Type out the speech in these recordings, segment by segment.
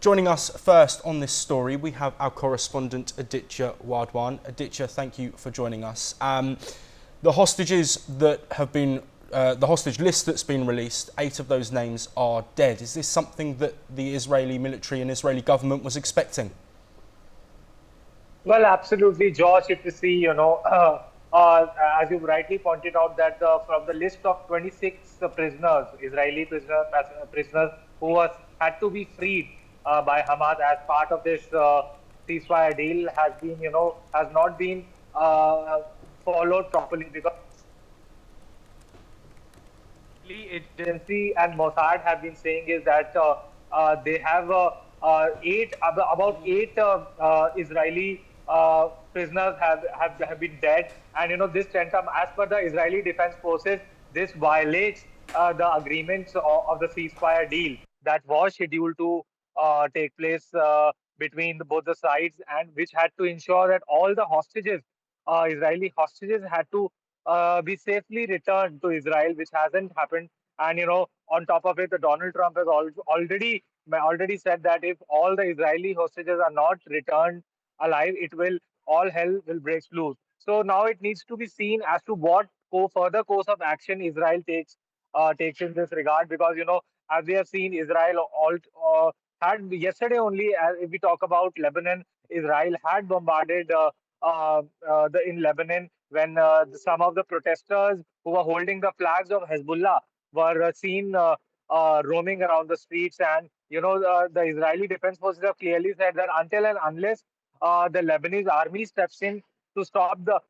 Joining us first on this story, we have our correspondent Aditya Wadwan. Aditya, thank you for joining us. The hostages that have been, the hostage list that's been released, 8 of those names are dead. Is this something that the Israeli military and Israeli government was expecting? Well, absolutely, Josh. If you see, as you rightly pointed out, that from the list of 26 prisoners, Israeli prisoners who had to be freed by Hamas as part of this ceasefire deal has not been followed properly, because the agency and Mossad have been saying is that they have about eight Israeli prisoners have been dead, and this as per the Israeli Defense Forces, this violates the agreements of the ceasefire deal that was scheduled to take place between both the sides, and which had to ensure that all the hostages, Israeli hostages, had to be safely returned to Israel, which hasn't happened. And on top of it, the Donald Trump has already said that if all the Israeli hostages are not returned alive, all hell will break loose. So now it needs to be seen as to what further course of action Israel takes in this regard, because as we have seen, Israel had yesterday only. If we talk about Lebanon, Israel had bombarded in Lebanon, when some of the protesters who were holding the flags of Hezbollah were seen roaming around the streets. And the Israeli Defense Forces have clearly said that until and unless the Lebanese army steps in to stop the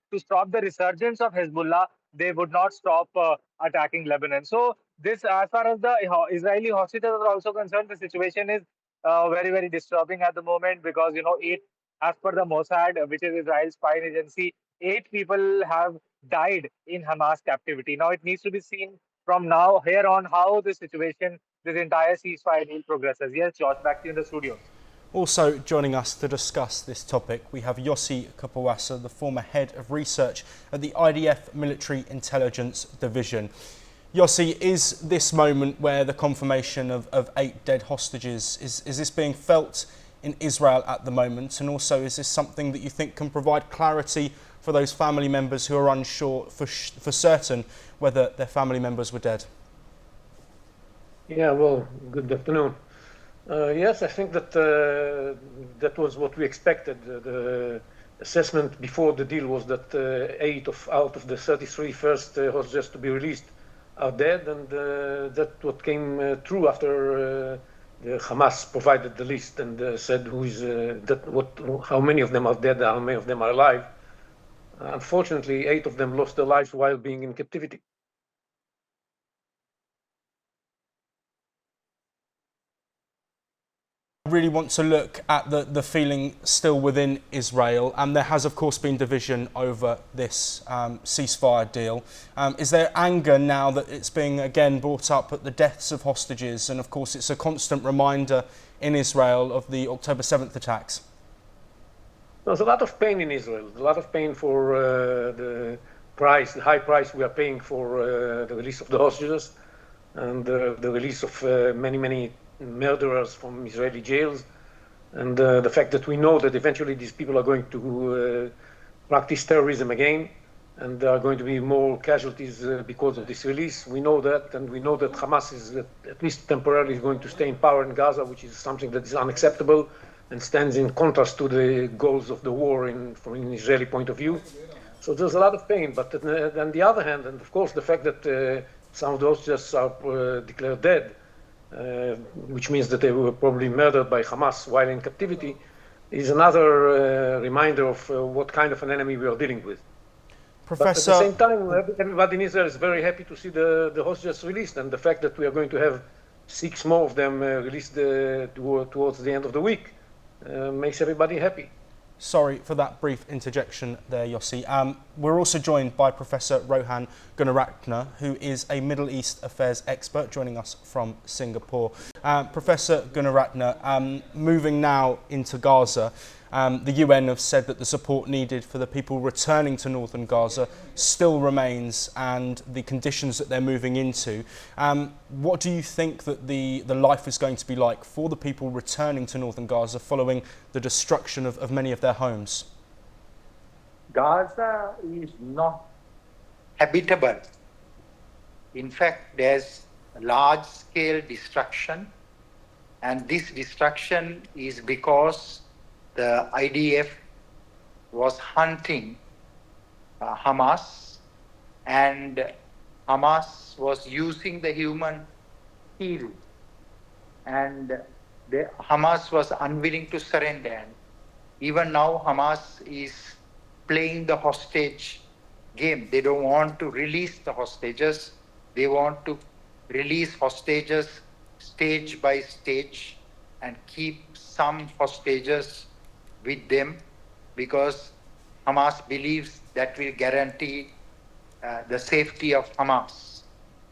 resurgence of Hezbollah, they would not stop attacking Lebanon. So this, as far as the Israeli hostages are also concerned, the situation is very, very disturbing at the moment, because as per the Mossad, which is Israel's spy agency, 8 people have died in Hamas captivity. Now it needs to be seen from now here on how this entire ceasefire deal progresses. Yes, Josh, back to you in the studio. Also joining us to discuss this topic, we have Yossi Kapawasa, the former head of research at the IDF Military Intelligence Division. Yossi, is this moment where the confirmation of 8 dead hostages, is this being felt in Israel at the moment? And also, is this something that you think can provide clarity for those family members who are unsure for certain whether their family members were dead? Yeah, well, good afternoon. Yes, I think that that was what we expected. The assessment before the deal was that 8 out of the 33 first hostages to be released are dead, and that's what came true after the Hamas provided the list and said how many of them are dead, how many of them are alive. Unfortunately, 8 of them lost their lives while being in captivity. I really want to look at the feeling still within Israel, and there has of course been division over this ceasefire deal. Is there anger now that it's being again brought up at the deaths of hostages, and of course it's a constant reminder in Israel of the October 7th attacks? There's a lot of pain in Israel, a lot of pain for the high price we are paying for the release of the hostages, and the release of many murderers from Israeli jails, and the fact that we know that eventually these people are going to practice terrorism again, and there are going to be more casualties because of this release. We know that, and we know that Hamas is at least temporarily going to stay in power in Gaza, which is something that is unacceptable and stands in contrast to the goals of the war from an Israeli point of view. So there's a lot of pain, but on the other hand, and of course the fact that some of those just are declared dead, which means that they were probably murdered by Hamas while in captivity, is another reminder of what kind of an enemy we are dealing with. Professor... But at the same time, everybody in Israel is very happy to see the hostages released, and the fact that we are going to have 6 more of them released towards the end of the week makes everybody happy. Sorry for that brief interjection there, Yossi. We're also joined by Professor Rohan Gunaratne, who is a Middle East affairs expert, joining us from Singapore. Professor Gunaratne, moving now into Gaza, the UN have said that the support needed for the people returning to northern Gaza still remains, and the conditions that they're moving into. What do you think that the life is going to be like for the people returning to northern Gaza following the destruction of many of their homes? Gaza is not habitable. In fact, there's large-scale destruction, and this destruction is because the IDF was hunting Hamas, and Hamas was using the human shield, and Hamas was unwilling to surrender. And even now, Hamas is playing the hostage game. They don't want to release the hostages. They want to release hostages stage by stage and keep some hostages with them, because Hamas believes that will guarantee the safety of Hamas.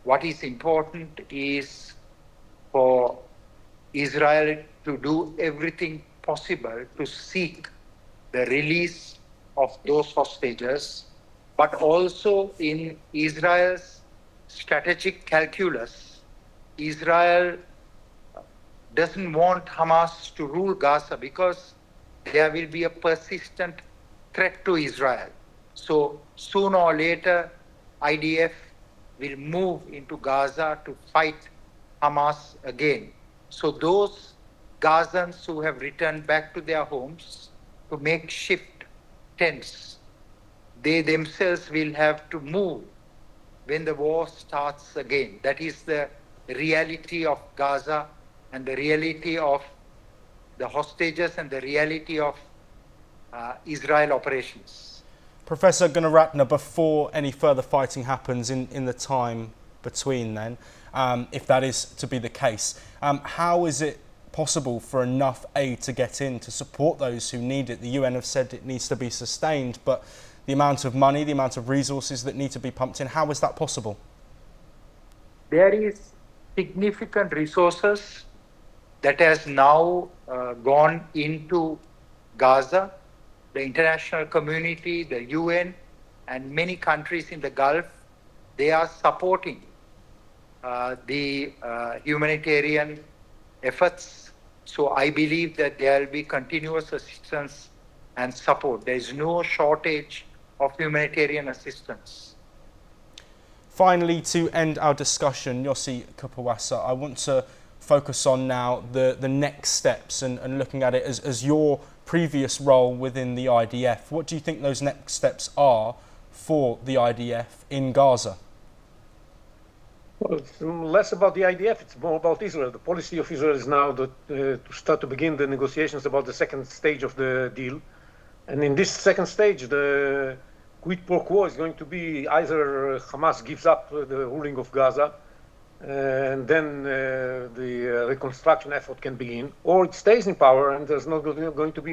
What is important is for Israel to do everything possible to seek the release of those hostages, but also in Israel's strategic calculus, Israel doesn't want Hamas to rule Gaza because there will be a persistent threat to Israel. So sooner or later, IDF will move into Gaza to fight Hamas again. So those Gazans who have returned back to their homes to makeshift tents, they themselves will have to move when the war starts again. That is the reality of Gaza and the reality of the hostages and the reality of Israel operations. Professor Gunaratne, before any further fighting happens in the time between then, if that is to be the case, how is it possible for enough aid to get in to support those who need it? The UN have said it needs to be sustained, but the amount of money, the amount of resources that need to be pumped in, how is that possible? There is significant resources that has now gone into Gaza. The international community, the UN, and many countries in the Gulf, they are supporting the humanitarian efforts. So I believe that there will be continuous assistance and support. There is no shortage of humanitarian assistance. Finally, to end our discussion, Yossi Kapawasa, I want to focus on now the next steps and looking at it as your previous role within the IDF. What do you think those next steps are for the IDF in Gaza? Well, it's less about the IDF, it's more about Israel. The policy of Israel is now to begin the negotiations about the second stage of the deal. And in this second stage, the quid pro quo is going to be either Hamas gives up the ruling of Gaza, and then the reconstruction effort can begin, or it stays in power and there's not going to be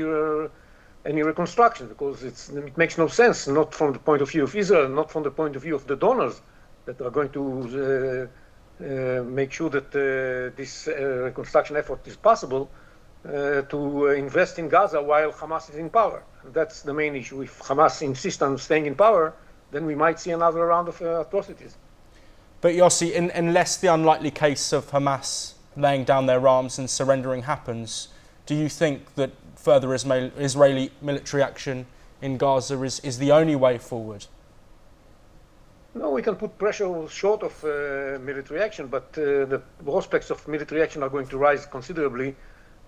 any reconstruction, because it makes no sense, not from the point of view of Israel, not from the point of view of the donors that are going to make sure that this reconstruction effort is possible, to invest in Gaza while Hamas is in power. That's the main issue. If Hamas insists on staying in power, then we might see another round of atrocities. But Yossi, unless the unlikely case of Hamas laying down their arms and surrendering happens, do you think that further Israeli military action in Gaza is the only way forward? No, we can put pressure short of military action, but the prospects of military action are going to rise considerably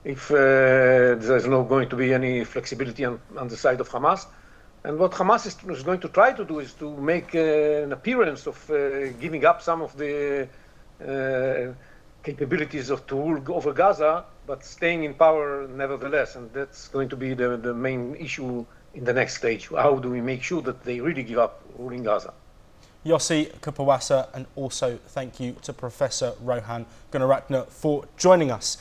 if there's not going to be any flexibility on the side of Hamas. And what Hamas is going to try to do is to make an appearance of giving up some of the capabilities to rule over Gaza, but staying in power nevertheless. And that's going to be the main issue in the next stage. How do we make sure that they really give up ruling Gaza? Yossi Kapawasa, and also thank you to Professor Rohan Gunaratne for joining us.